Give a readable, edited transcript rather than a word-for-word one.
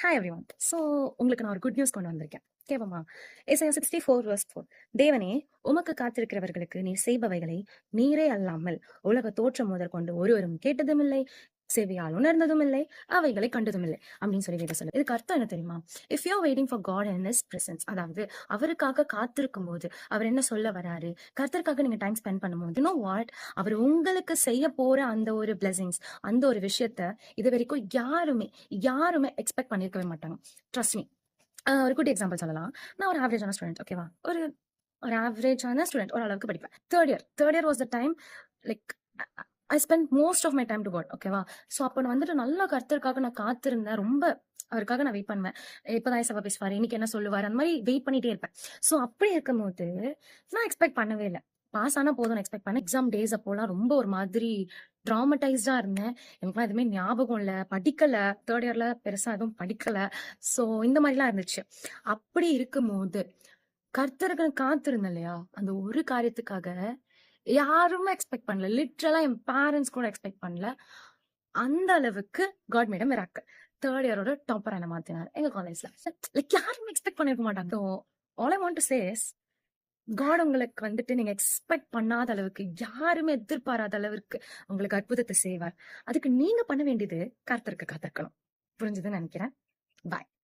Hi everyone. So உங்களுக்கு நான் ஒரு குட் நியூஸ் கொண்டு வந்திருக்கேன். கேட்போமா? ஏசாயா 64:4. தேவனே, உமக்கு காத்திருக்கிறவர்களுக்கு நீர் செய்பவைகளை நீரே அல்லாமல் உலக தோற்றம் முதற்கொண்டு ஒருவரும் கேட்டதுமில்லை, செவியால் உணர்ந்ததும் இல்லை, அவைகளை கண்டதும் இல்லை அப்படின்னு சொல்லி வேத சொல்லுது. இதுக்கு அர்த்தம் என்ன தெரியுமா? If you waiting for God in his presence, அதாவது அவருக்காக காத்திருக்கும் போது அவர் என்ன சொல்ல வராரு, கர்த்தருக்காக நீங்க டைம் ஸ்பெண்ட் பண்ணும்போது, யூ நோ வாட், அவர் உங்களுக்கு செய்ய போற அந்த ஒரு பிளெஸிங்ஸ், அந்த ஒரு விஷயத்த இது வரைக்கும் யாருமே எக்ஸ்பெக்ட் பண்ணிருக்கவே மாட்டாங்க. Trust me. ஒரு குட் எக்ஸாம்பிள் சொல்லலாம். நான் ஒரு ஆவரேஜான ஸ்டூடெண்ட். ஓகேவா? ஒரு ஒரு ஆவரேஜான ஸ்டூடெண்ட். ஓரளவுக்கு படிப்பேன். Third year was the time. Like I spend most of my time to God. ஓகேவா? ஸோ அப்போ நான் வந்துட்டு நல்லா கர்த்தருக்காக நான் காத்திருந்தேன். ரொம்ப அவருக்காக நான் வெயிட் பண்ணுவேன். இப்பதான் சபா பேசுவாரு, இன்னைக்கு என்ன சொல்லுவாரு, அந்த மாதிரி வெயிட் பண்ணிட்டே இருப்பேன். ஸோ அப்படி இருக்கும்போது நான் எக்ஸ்பெக்ட் பண்ணவே இல்லை. பாஸ் ஆனா போதும்னு எக்ஸ்பெக்ட் பண்ணேன். எக்ஸாம் டேஸ் அப்போலாம் ரொம்ப ஒரு மாதிரி ட்ராமடைஸ்டா இருந்தேன். எனக்குலாம் எதுவுமே ஞாபகம் இல்ல. படிக்கல. தேர்ட் இயர்ல பெருசா எதுவும் படிக்கல. ஸோ இந்த மாதிரிலாம் இருந்துச்சு. அப்படி இருக்கும்போது கர்த்தருக்கு காத்திருந்தேன் இல்லையா, அந்த ஒரு காரியத்துக்காக யாருமே எக்ஸ்பெக்ட் பண்ணல. லிட்ரலா என் பேரண்ட்ஸ் கூட எக்ஸ்பெக்ட் பண்ணல. அந்த அளவுக்கு God made a miracle. Third இயரோட டாப்பரா என்ன மாத்தினாரு எங்க காலேஜ்ல. லைக் யாருமே எக்ஸ்பெக்ட் பண்ணிருக்க மாட்டாங்க. So all I want to say is, God உங்களுக்கு வந்துட்டு நீங்க எக்ஸ்பெக்ட் பண்ணாத அளவுக்கு, யாருமே எதிர்பாராத அளவுக்கு உங்களுக்கு அற்புதத்தை செய்வார். அதுக்கு நீங்க பண்ண வேண்டியது கர்த்தருக்கு காத்திருக்கணும். புரிஞ்சுதுன்னு நினைக்கிறேன். பாய்.